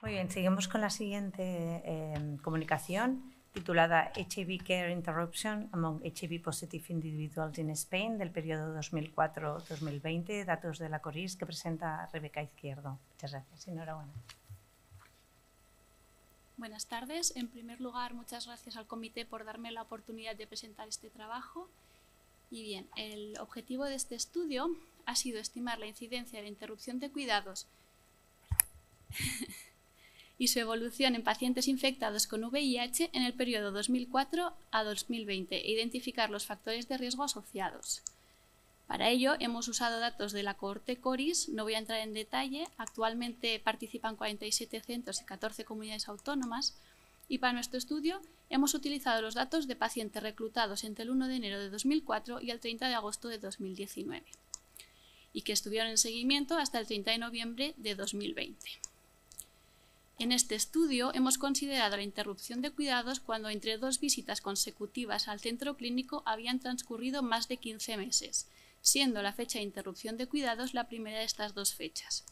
Muy bien, seguimos con la siguiente comunicación titulada HIV Care Interruption among HIV Positive Individuals in Spain del periodo 2004-2020, datos de la CORIS, que presenta Rebeca Izquierdo. Muchas gracias. Enhorabuena. Buenas tardes. En primer lugar, muchas gracias al comité por darme la oportunidad de presentar este trabajo. Y bien, el objetivo de este estudio ha sido estimar la incidencia de la interrupción de cuidados y su evolución en pacientes infectados con VIH en el periodo 2004 a 2020 e identificar los factores de riesgo asociados. Para ello hemos usado datos de la cohorte CORIS, no voy a entrar en detalle, actualmente participan 47 centros y 14 comunidades autónomas, y para nuestro estudio hemos utilizado los datos de pacientes reclutados entre el 1 de enero de 2004 y el 30 de agosto de 2019, y que estuvieron en seguimiento hasta el 30 de noviembre de 2020. En este estudio hemos considerado la interrupción de cuidados cuando entre dos visitas consecutivas al centro clínico habían transcurrido más de 15 meses, siendo la fecha de interrupción de cuidados la primera de estas dos fechas.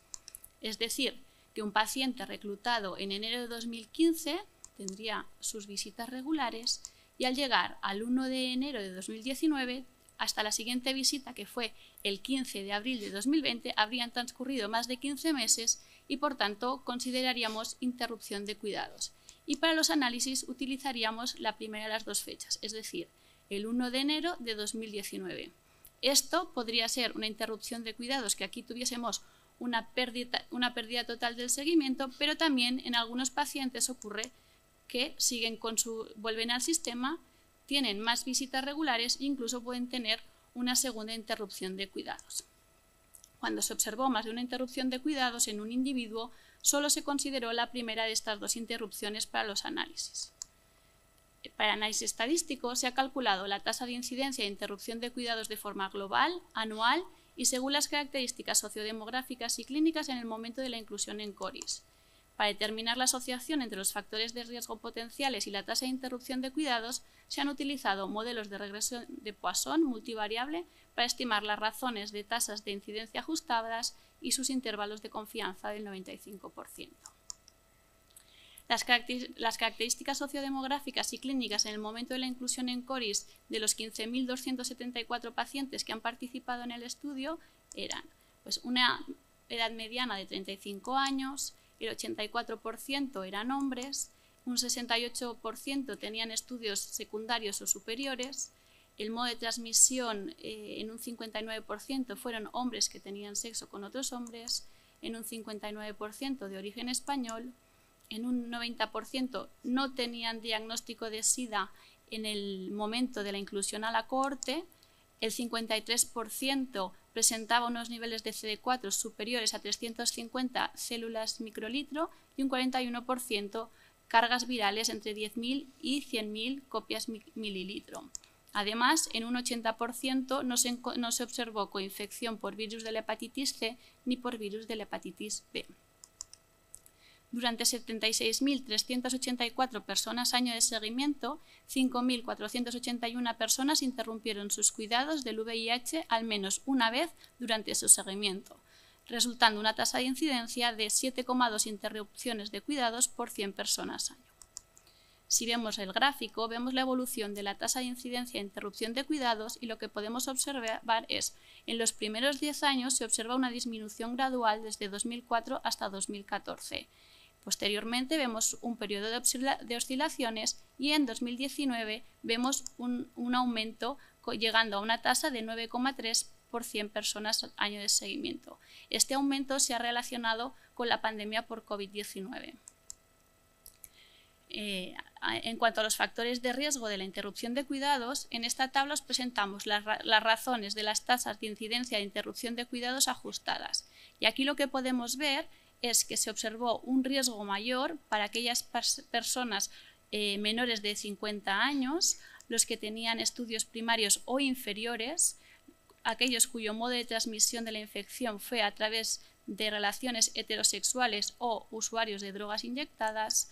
Es decir, que un paciente reclutado en enero de 2015 tendría sus visitas regulares y al llegar al 1 de enero de 2019 hasta la siguiente visita, que fue el 15 de abril de 2020, habrían transcurrido más de 15 meses y por tanto consideraríamos interrupción de cuidados. Y para los análisis utilizaríamos la primera de las dos fechas, es decir, el 1 de enero de 2019. Esto podría ser una interrupción de cuidados, que aquí tuviésemos una pérdida total del seguimiento, pero también en algunos pacientes ocurre que vuelven al sistema, tienen más visitas regulares e incluso pueden tener una segunda interrupción de cuidados. Cuando se observó más de una interrupción de cuidados en un individuo, solo se consideró la primera de estas dos interrupciones para los análisis. Para el análisis estadístico se ha calculado la tasa de incidencia de interrupción de cuidados de forma global, anual y según las características sociodemográficas y clínicas en el momento de la inclusión en CORIS. Para determinar la asociación entre los factores de riesgo potenciales y la tasa de interrupción de cuidados, se han utilizado modelos de regresión de Poisson multivariable para estimar las razones de tasas de incidencia ajustadas y sus intervalos de confianza del 95%. Las características sociodemográficas y clínicas en el momento de la inclusión en CORIS de los 15.274 pacientes que han participado en el estudio eran una edad mediana de 35 años, el 84% eran hombres, un 68% tenían estudios secundarios o superiores, el modo de transmisión en un 59% fueron hombres que tenían sexo con otros hombres, en un 59% de origen español, en un 90% no tenían diagnóstico de SIDA en el momento de la inclusión a la cohorte, el 53% presentaba unos niveles de CD4 superiores a 350 células microlitro y un 41% cargas virales entre 10.000 y 100.000 copias mililitro. Además, en un 80% no se observó coinfección por virus de la hepatitis C ni por virus de la hepatitis B. Durante 76.384 personas año de seguimiento, 5.481 personas interrumpieron sus cuidados del VIH al menos una vez durante su seguimiento, resultando una tasa de incidencia de 7,2 interrupciones de cuidados por 100 personas año. Si vemos el gráfico, vemos la evolución de la tasa de incidencia de interrupción de cuidados y lo que podemos observar es, en los primeros 10 años se observa una disminución gradual desde 2004 hasta 2014. Posteriormente vemos un periodo de oscilaciones y en 2019 vemos un aumento llegando a una tasa de 9,3 por 100 personas al año de seguimiento. Este aumento se ha relacionado con la pandemia por COVID-19. En cuanto a los factores de riesgo de la interrupción de cuidados, en esta tabla os presentamos las razones de las tasas de incidencia de interrupción de cuidados ajustadas. Y aquí lo que podemos ver es que se observó un riesgo mayor para aquellas personas menores de 50 años, los que tenían estudios primarios o inferiores, aquellos cuyo modo de transmisión de la infección fue a través de relaciones heterosexuales o usuarios de drogas inyectadas,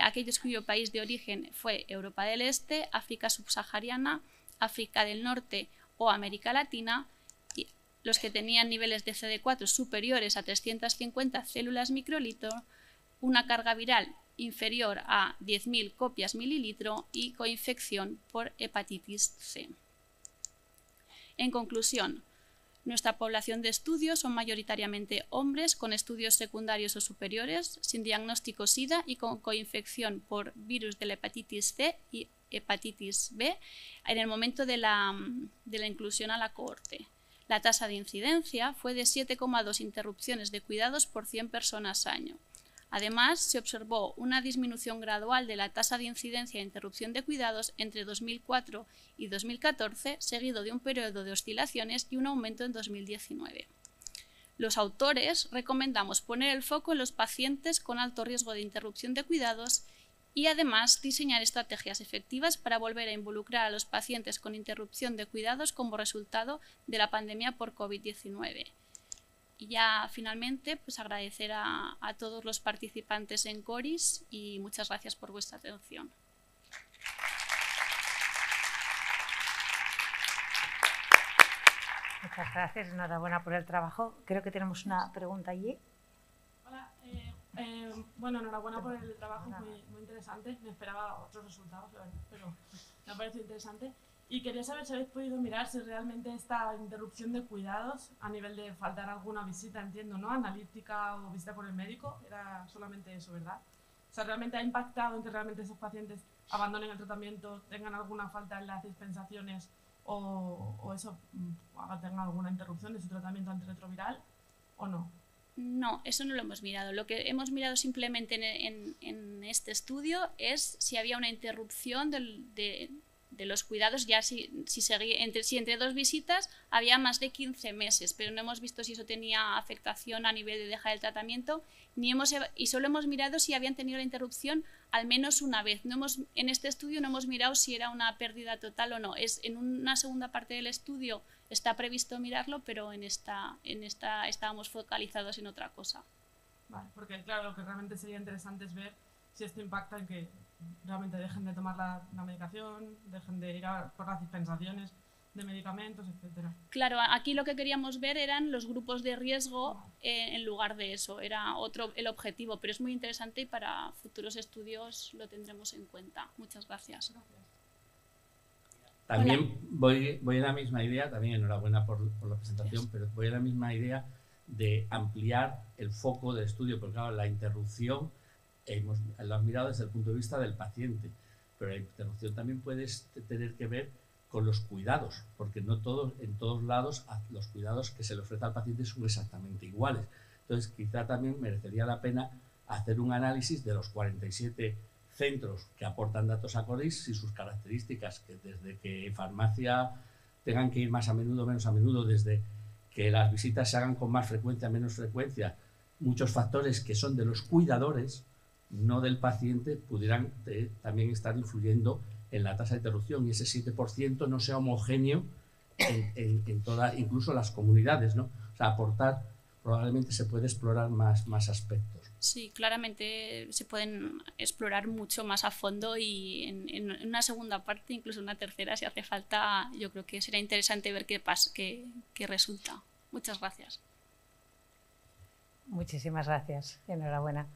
aquellos cuyo país de origen fue Europa del Este, África subsahariana, África del Norte o América Latina, y los que tenían niveles de CD4 superiores a 350 células microlitro, una carga viral inferior a 10.000 copias mililitro y coinfección por hepatitis C. En conclusión, nuestra población de estudio son mayoritariamente hombres con estudios secundarios o superiores, sin diagnóstico SIDA y con coinfección por virus de la hepatitis C y hepatitis B en el momento de la inclusión a la cohorte. La tasa de incidencia fue de 7,2 interrupciones de cuidados por 100 personas año. Además, se observó una disminución gradual de la tasa de incidencia e interrupción de cuidados entre 2004 y 2014, seguido de un periodo de oscilaciones y un aumento en 2019. Los autores recomendamos poner el foco en los pacientes con alto riesgo de interrupción de cuidados y además diseñar estrategias efectivas para volver a involucrar a los pacientes con interrupción de cuidados como resultado de la pandemia por COVID-19. Y ya finalmente pues agradecer a todos los participantes en CORIS y muchas gracias por vuestra atención. Muchas gracias, enhorabuena por el trabajo. Creo que tenemos una pregunta allí. Hola, bueno, enhorabuena por el trabajo, muy interesante. Me esperaba otros resultados, la verdad, pero me ha parecido interesante. Y quería saber si habéis podido mirar si realmente esta interrupción de cuidados, a nivel de faltar alguna visita, entiendo, ¿no? Analítica o visita por el médico, era solamente eso, ¿verdad? O sea, ¿realmente ha impactado en que realmente esos pacientes abandonen el tratamiento, tengan alguna falta en las dispensaciones o eso, tengan alguna interrupción de su tratamiento antirretroviral o no? No, eso no lo hemos mirado. Lo que hemos mirado simplemente en este estudio es si había una interrupción de los cuidados, ya si entre dos visitas había más de 15 meses, pero no hemos visto si eso tenía afectación a nivel de dejar el tratamiento, y solo hemos mirado si habían tenido la interrupción al menos una vez. En este estudio no hemos mirado si era una pérdida total o no. En una segunda parte del estudio está previsto mirarlo, pero en esta estábamos focalizados en otra cosa. Vale, porque claro, lo que realmente sería interesante es ver si esto impacta en que realmente dejen de tomar la medicación, dejen de ir por las dispensaciones de medicamentos, etcétera. Claro, aquí lo que queríamos ver eran los grupos de riesgo en lugar de eso, era el objetivo, pero es muy interesante y para futuros estudios lo tendremos en cuenta. Muchas gracias. También voy en la misma idea, también enhorabuena por la presentación, pero voy en la misma idea de ampliar el foco del estudio, porque claro, la interrupción lo has mirado desde el punto de vista del paciente, pero la interrupción también puede tener que ver con los cuidados, porque no en todos lados los cuidados que se le ofrece al paciente son exactamente iguales. Entonces, quizá también merecería la pena hacer un análisis de los 47 centros que aportan datos a CORIS y sus características, que desde que farmacia tengan que ir más a menudo, menos a menudo, desde que las visitas se hagan con más frecuencia, menos frecuencia, muchos factores que son de los cuidadores, no del paciente, pudieran también estar influyendo en la tasa de interrupción, y ese 7% no sea homogéneo en todas, incluso las comunidades, ¿no? O sea, probablemente se puede explorar más aspectos. Sí, claramente se pueden explorar mucho más a fondo y en una segunda parte, incluso una tercera, si hace falta, yo creo que será interesante ver qué resulta. Muchas gracias. Muchísimas gracias. Enhorabuena.